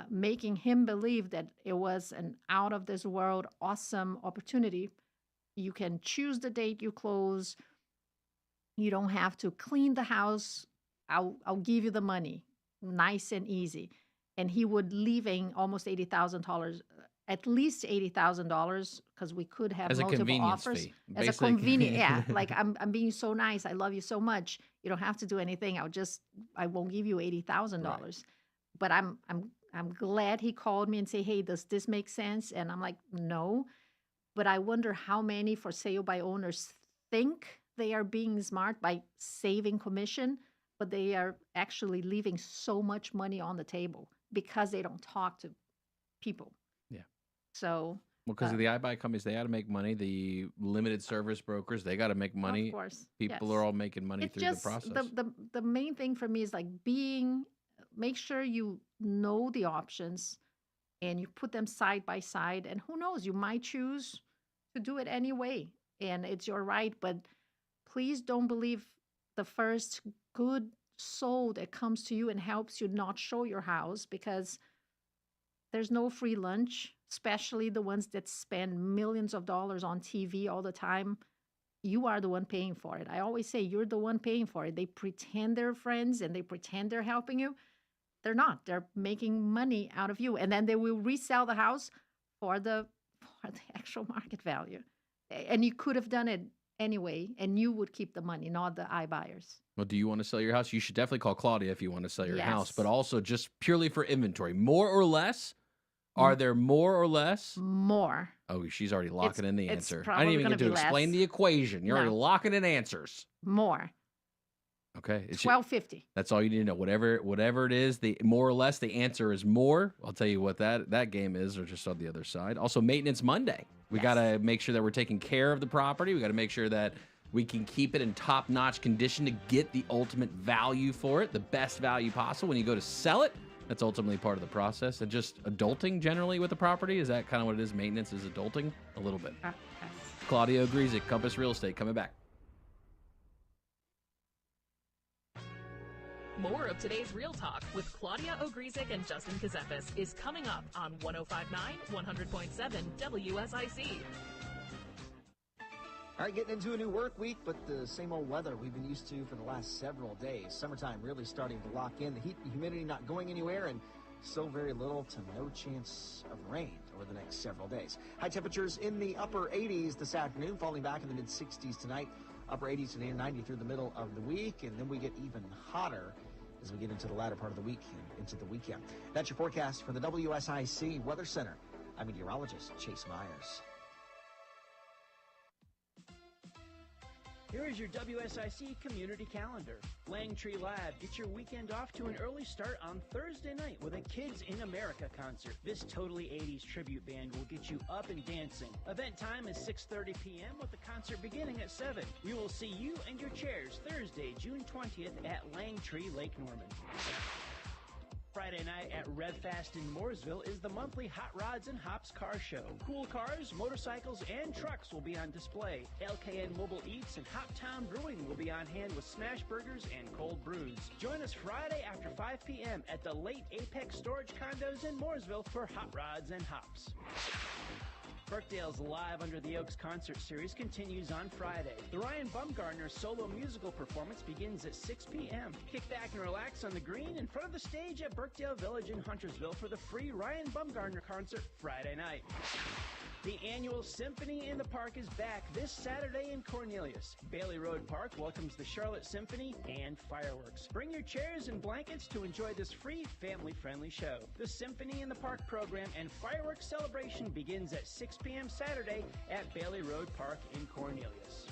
making him believe that it was an out of this world awesome opportunity. You can choose the date you close. You don't have to clean the house. I'll give you the money, nice and easy. And he would leaving almost $80,000, at least $80,000, because we could have As a multiple convenience offers. fee, As a basically. convenient, yeah. Like I'm being so nice. I love you so much. You don't have to do anything. I won't give you $80,000. Right. But I'm glad he called me and say, hey, does this make sense? And I'm like, no. But I wonder how many for sale by owners think they are being smart by saving commission, but they are actually leaving so much money on the table because they don't talk to people. Yeah. So, Well, because of the iBuy companies, they got to make money. The limited service brokers, they got to make money. of course, People yes. are all making money It's through just the process. the main thing for me is like make sure you know the options and you put them side by side. And who knows, you might choose to do it anyway. And it's your right. But please don't believe the first good soul that comes to you and helps you not show your house, because there's no free lunch, especially the ones that spend millions of dollars on TV all the time. You are the one paying for it. I always say you're the one paying for it. They pretend they're friends and they pretend they're helping you. They're not. They're making money out of you. And then they will resell the house for the actual market value. And you could have done it anyway, and you would keep the money, not the iBuyers. Well, do you want to sell your house? You should definitely call Claudia if you want to sell your house, Yes. but also just purely for inventory. More or less? Are there more or less? More. Oh, she's already locking in the it's answer. I probably didn't even gonna get to be explain less. the equation. You're already No. locking in answers. More. Okay. It's $1,250. That's all you need to know. Whatever it is, the more or less the answer is more. I'll tell you what that game is, or just on the other side. Also, Maintenance Monday. We got to make sure that we're taking care of the property. We got to make sure that we can keep it in top-notch condition to get the ultimate value for it, the best value possible. When you go to sell it, that's ultimately part of the process. And just adulting generally with the property, is that kind of what it is? Maintenance is adulting? A little bit. Yes. Claudia Ogrizek, Compass Real Estate, coming back. More of today's Real Talk with Claudia Ogrizek and Justin Ckezepis is coming up on 105.9, 100.7 WSIC. All right, getting into a new work week, but the same old weather we've been used to for the last several days. Summertime really starting to lock in. The heat and humidity not going anywhere, and so very little to no chance of rain over the next several days. High temperatures in the upper 80s this afternoon, falling back in the mid-60s tonight. Upper 80s to near 90 through the middle of the week, and then we get even hotter as we get into the latter part of the week and into the weekend. That's your forecast for the WSIC Weather Center. I'm meteorologist Chase Myers. Here is your WSIC community calendar. Langtree Lab, get your weekend off to an early start on Thursday night with a Kids in America concert. This totally 80s tribute band will get you up and dancing. Event time is 6:30 p.m. with the concert beginning at 7. We will see you and your chairs Thursday, June 20th at Langtree, Lake Norman. Friday night at Redfast in Mooresville is the monthly Hot Rods and Hops Car Show. Cool cars, motorcycles, and trucks will be on display. LKN Mobile Eats and Hoptown Brewing will be on hand with smash burgers and cold brews. Join us Friday after 5 p.m. at the Late Apex Storage Condos in Mooresville for Hot Rods and Hops. Birkdale's Live Under the Oaks concert series continues on Friday. The Ryan Bumgarner solo musical performance begins at 6 p.m. Kick back and relax on the green in front of the stage at Birkdale Village in Huntersville for the free Ryan Bumgarner concert Friday night. The annual Symphony in the Park is back this Saturday in Cornelius. Bailey Road Park welcomes the Charlotte Symphony and fireworks. Bring your chairs and blankets to enjoy this free, family-friendly show. The Symphony in the Park program and fireworks celebration begins at 6 p.m. Saturday at Bailey Road Park in Cornelius.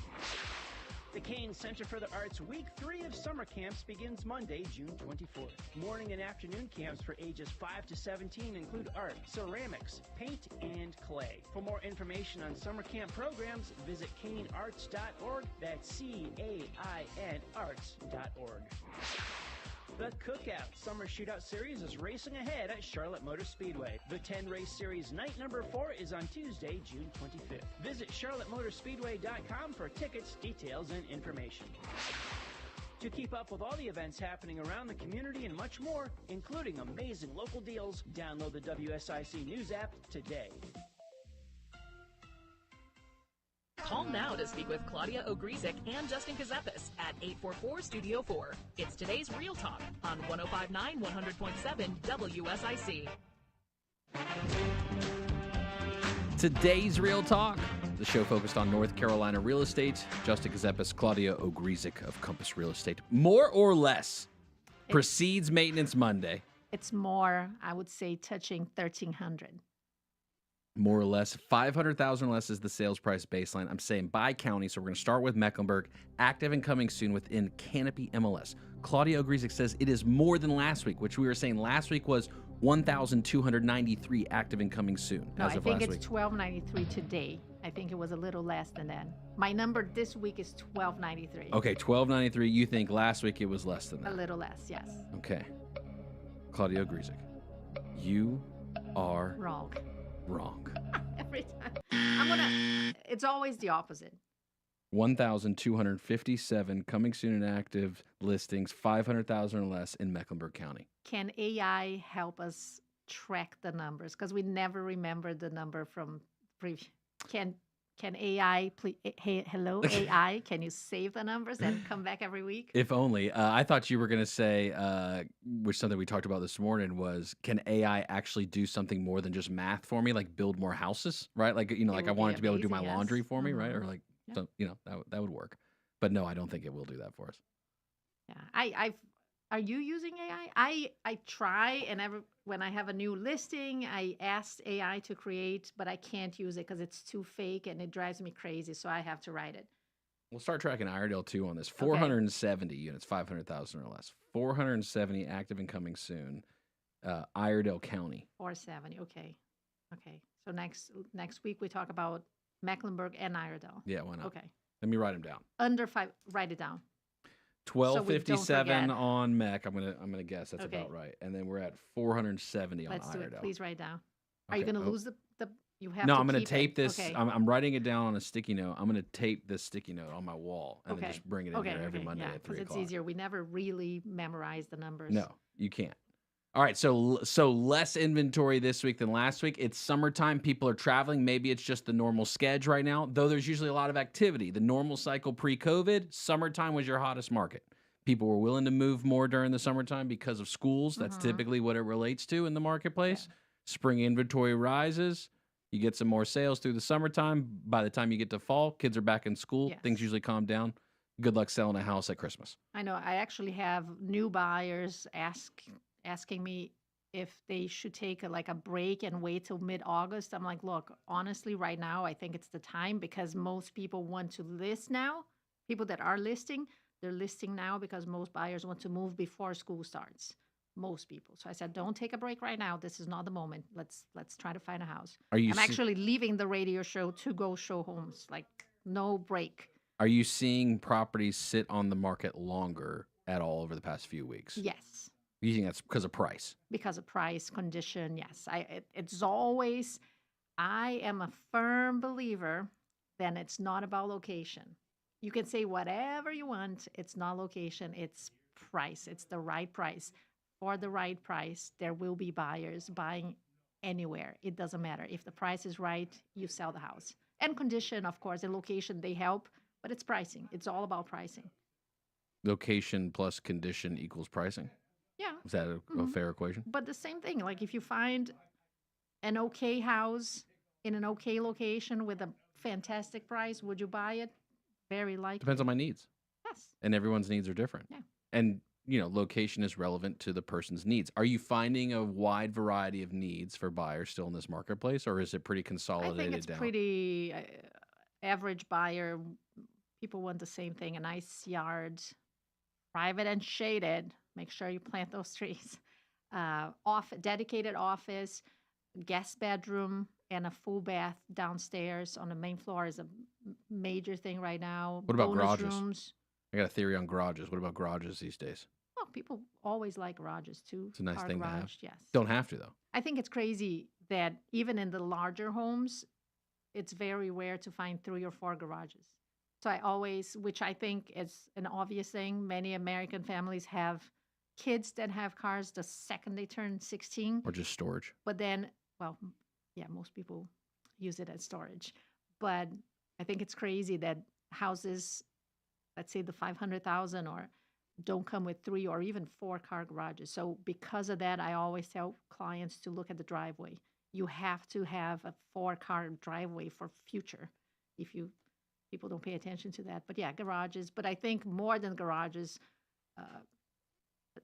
The Kane Center for the Arts Week 3 of summer camps begins Monday, June 24th. Morning and afternoon camps for ages 5 to 17 include art, ceramics, paint, and clay. For more information on summer camp programs, visit canearts.org. That's C-A-I-N arts.org. The Cookout Summer Shootout Series is racing ahead at Charlotte Motor Speedway. The 10-race series night number 4 is on Tuesday, June 25th. Visit charlottemotorspeedway.com for tickets, details, and information. To keep up with all the events happening around the community and much more, including amazing local deals, download the WSIC News app today. Call now to speak with Claudia Ogrizek and Justin Ckezepis at 844-STUDIO-4. It's today's Real Talk on 105.9 100.7 WSIC. Today's Real Talk, the show focused on North Carolina real estate. Justin Ckezepis, Claudia Ogrizek of Compass Real Estate. More or less precedes Maintenance Monday. It's more, I would say, touching 1,300. More or less, 500,000 or less is the sales price baseline. I'm saying by county, so we're going to start with Mecklenburg, active and coming soon within Canopy MLS. Claudia Ogrizek says it is more than last week, which we were saying last week was 1,293 active and coming soon. No, I think it's 1,293 today. I think it was a little less than that. My number this week is 1,293. Okay, 1,293. You think last week it was less than that? A little less, yes. Okay. Claudia Ogrizek, you are wrong. Every time. It's always the opposite. 1,257 coming soon and active listings, 500,000 or less in Mecklenburg County. Can AI help us track the numbers? Because we never remember the number from previous. Can AI, please, hey, hello, AI, can you save the numbers and come back every week? If only. I thought you were going to say, which something we talked about this morning was, can AI actually do something more than just math for me, like build more houses, right? Like, like I want it to be able to do my laundry for me, right? Or like, so, that would work. But no, I don't think it will do that for us. Yeah, are you using AI? I try, and when I have a new listing, I ask AI to create, but I can't use it because it's too fake and it drives me crazy, so I have to write it. We'll start tracking Iredale too on this. 470 units, 500,000 or less. 470 active and coming soon. Iredale County. 470. Okay. So next week we talk about Mecklenburg and Iredale. Yeah, why not? Okay. Let me write them down. Under 5. Write it down. 1257 on Mech. I'm gonna guess that's about right. And then we're at 470 on Iredale. Let's do it. Please write down. Are you gonna lose the? You have. No, to I'm gonna keep tape it. this. Okay. I'm writing it down on a sticky note. I'm gonna tape this sticky note on my wall and then just bring it in here every Monday at 3 o'clock. Because it's easier. We never really memorize the numbers. No, you can't. All right, so less inventory this week than last week. It's summertime. People are traveling. Maybe it's just the normal schedule right now, though there's usually a lot of activity. The normal cycle pre-COVID, summertime was your hottest market. People were willing to move more during the summertime because of schools. That's typically what it relates to in the marketplace. Yeah. Spring inventory rises. You get some more sales through the summertime. By the time you get to fall, kids are back in school. Yes. Things usually calm down. Good luck selling a house at Christmas. I know. I actually have new buyers asking me, if they should take a break and wait till mid-August. I'm like, look, honestly, right now, I think it's the time because most people want to list now. People that are listing, they're listing now because most buyers want to move before school starts. Most people. So I said, don't take a break right now. This is not the moment. Let's try to find a house. Are you I'm see- actually leaving the radio show to go show homes. Like no break. Are you seeing properties sit on the market longer at all over the past few weeks? Yes. You think that's because of price? Because of price, condition, yes. It's always, I am a firm believer that it's not about location. You can say whatever you want. It's not location. It's price. It's the right price. For the right price, there will be buyers buying anywhere. It doesn't matter. If the price is right, you sell the house. And condition, of course, and location, they help, but it's pricing. It's all about pricing. Location plus condition equals pricing? Yeah. Is that a fair equation? But the same thing, like if you find an okay house in an okay location with a fantastic price, would you buy it? Very likely. Depends on my needs. Yes. And everyone's needs are different. Yeah. And, location is relevant to the person's needs. Are you finding a wide variety of needs for buyers still in this marketplace, or is it pretty I consolidated think it's down? pretty average buyer. People want the same thing, a nice yard, private and shaded. Make sure you plant those trees. Dedicated office, guest bedroom, and a full bath downstairs on the main floor is a major thing right now. What about Bonus garages? rooms. I got a theory on garages. What about garages these days? Well, people always like garages too. It's a nice Car thing to have. garage, yes. Don't have to, though. I think it's crazy that even in the larger homes, it's very rare to find 3 or 4 garages. So I always, which I think is an obvious thing, many American families have kids that have cars the second they turn 16. Or just storage. But then, well, yeah, most people use it as storage. But I think it's crazy that houses, let's say the 500,000 or don't come with 3 or even 4 car garages. So because of that, I always tell clients to look at the driveway. You have to have a 4-car driveway for future if people don't pay attention to that. But yeah, garages. But I think more than garages,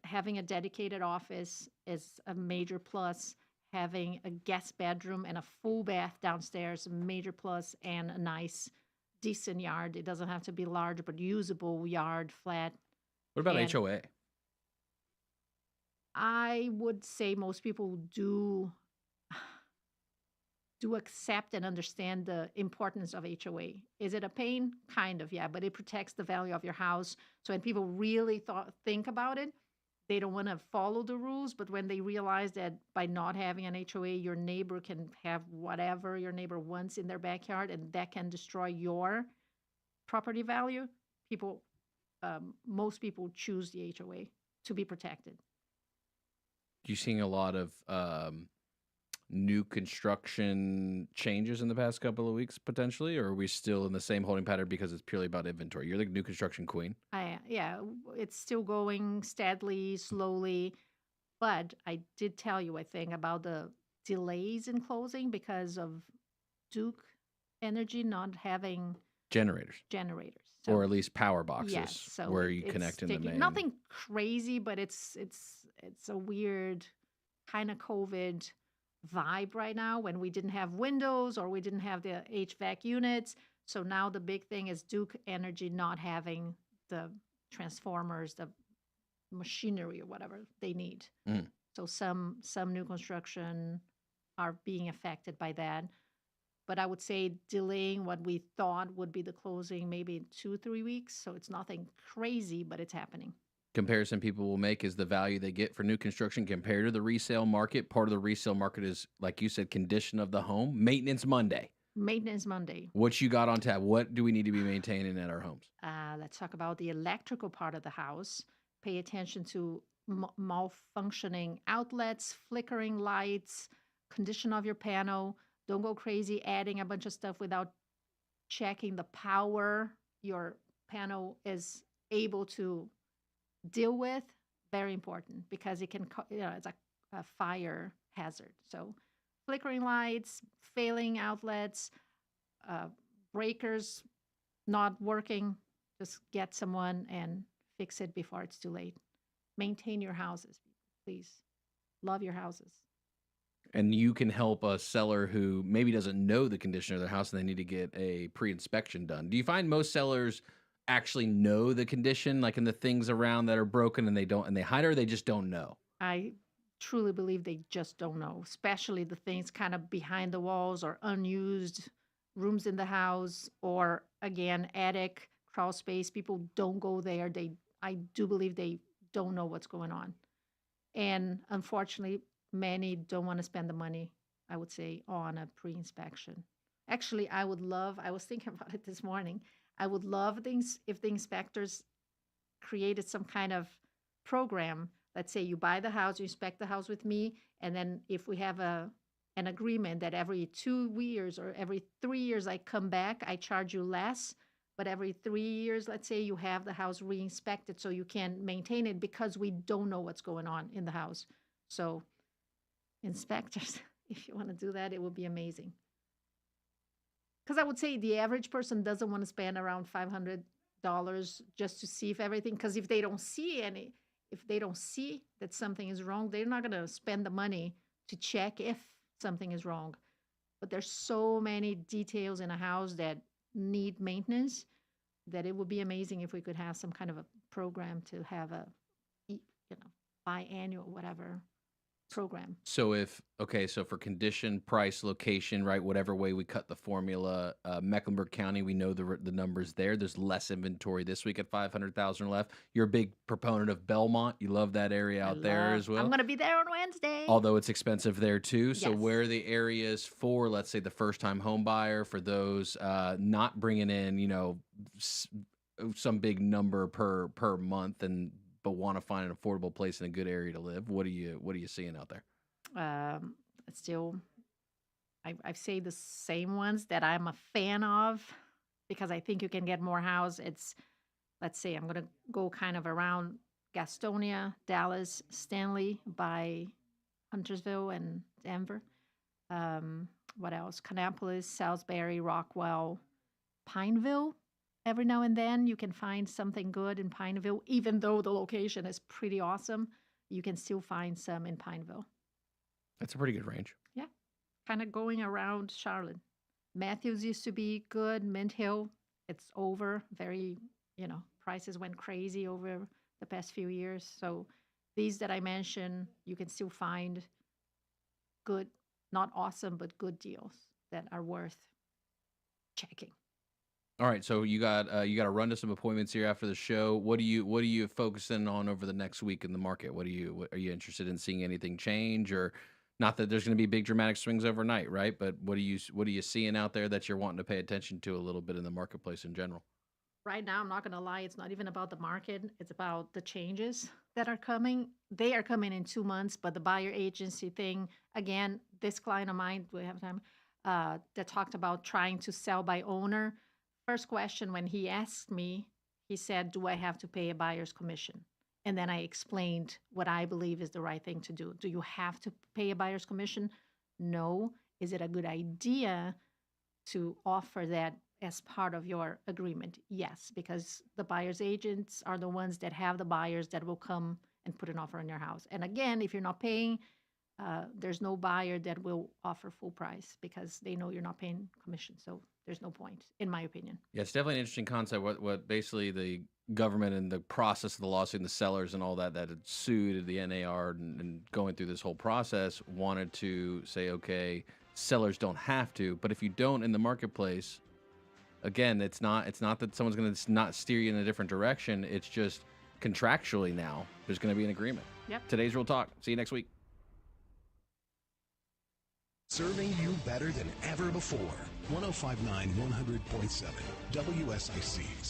having a dedicated office is a major plus. Having a guest bedroom and a full bath downstairs, a major plus, and a nice, decent yard. It doesn't have to be large, but usable yard, flat. What about And HOA? I would say most people do accept and understand the importance of HOA. Is it a pain? Kind of, yeah, but it protects the value of your house. So when people really think about it, they don't want to follow the rules, but when they realize that by not having an HOA, your neighbor can have whatever your neighbor wants in their backyard, and that can destroy your property value, most people choose the HOA to be protected. You seeing a lot of new construction changes in the past couple of weeks, potentially, or are we still in the same holding pattern because it's purely about inventory? You're the new construction queen. Yeah, it's still going steadily, slowly, but I did tell you, I think, about the delays in closing because of Duke Energy not having Generators. So, or at least power boxes yes, so where you it's connect in the sticking. main. Nothing crazy, but it's a weird kind of COVID vibe right now when we didn't have windows or we didn't have the HVAC units. So now the big thing is Duke Energy not having the transformers, the machinery or whatever they need. So some new construction are being affected by that. But I would say delaying what we thought would be the closing maybe 2-3 weeks. So it's nothing crazy, but it's happening. Comparison people will make is the value they get for new construction compared to the resale market. Part of the resale market is, like you said, condition of the home. Maintenance Monday. Maintenance Monday. What you got on tap? What do we need to be maintaining at our homes? Let's talk about the electrical part of the house. Pay attention to malfunctioning outlets, flickering lights, condition of your panel. Don't go crazy adding a bunch of stuff without checking the power your panel is able to deal with. Very important because it can, it's a fire hazard. So flickering lights, failing outlets, breakers not working, just get someone and fix it before it's too late. Maintain your houses, please. love your houses. And you can help a seller who maybe doesn't know the condition of their house and they need to get a pre-inspection done. Do you find most sellers actually know the condition, like in the things around that are broken and they hide it, or they just don't know? I truly believe they just don't know, especially the things kind of behind the walls or unused rooms in the house, or again, attic, crawl space. People don't go there. I do believe they don't know what's going on. And unfortunately, many don't want to spend the money, I would say, on a pre-inspection. Actually, I was thinking about it this morning. I would love things if the inspectors created some kind of program. Let's say you buy the house, you inspect the house with me, and then if we have an agreement that every 2 years or every 3 years I come back, I charge you less, but every 3 years, let's say, you have the house re-inspected so you can maintain it because we don't know what's going on in the house. So inspectors, if you want to do that, it would be amazing. Because I would say the average person doesn't want to spend around $500 just to see if everything, because if they don't see that something is wrong, they're not going to spend the money to check if something is wrong. But there's so many details in a house that need maintenance that it would be amazing if we could have some kind of a program to have a, biannual, whatever program. So so for condition, price, location, right, whatever way we cut the formula, Mecklenburg County, we know the numbers there. There's less inventory this week at 500,000 left. You're a big proponent of Belmont. You love that area out there as well. I'm going to be there on Wednesday. Although it's expensive there too. So Yes. where are the areas for, let's say, the first-time home buyer, for those not bringing in, some big number per month but want to find an affordable place in a good area to live? What are you seeing out there? Still, I say the same ones that I'm a fan of because I think you can get more house. Let's say I'm going to go kind of around Gastonia, Dallas, Stanley, by Huntersville and Denver. What else? Kannapolis, Salisbury, Rockwell, Pineville. Every now and then you can find something good in Pineville, even though the location is pretty awesome. You can still find some in Pineville. That's a pretty good range. Yeah, kind of going around Charlotte. Matthews used to be good. Mint Hill, it's over. Prices went crazy over the past few years. So these that I mentioned, you can still find good, not awesome, but good deals that are worth checking. All right, so you got to run to some appointments here after the show. What are you focusing on over the next week in the market? Are you interested in seeing anything change, or not that there's going to be big dramatic swings overnight, right? But what are you seeing out there that you're wanting to pay attention to a little bit in the marketplace in general? Right now, I'm not going to lie, it's not even about the market. It's about the changes that are coming. They are coming in 2 months, but the buyer agency thing, again, this client of mine, do we have time, that talked about trying to sell by owner. First question when he asked me, he said, do I have to pay a buyer's commission? And then I explained what I believe is the right thing to do. Do you have to pay a buyer's commission? No. Is it a good idea to offer that as part of your agreement? Yes, because the buyer's agents are the ones that have the buyers that will come and put an offer on your house. And again, if you're not paying, there's no buyer that will offer full price because they know you're not paying commission. So there's no point, in my opinion. Yeah, it's definitely an interesting concept. What basically the government and the process of the lawsuit and the sellers and all that had sued the NAR and going through this whole process wanted to say, okay, sellers don't have to, but if you don't in the marketplace, again, it's not that someone's going to not steer you in a different direction. It's just contractually now there's going to be an agreement. Yep. Today's Real Talk. See you next week. Serving you better than ever before. 105.9, 100.7, WSIC.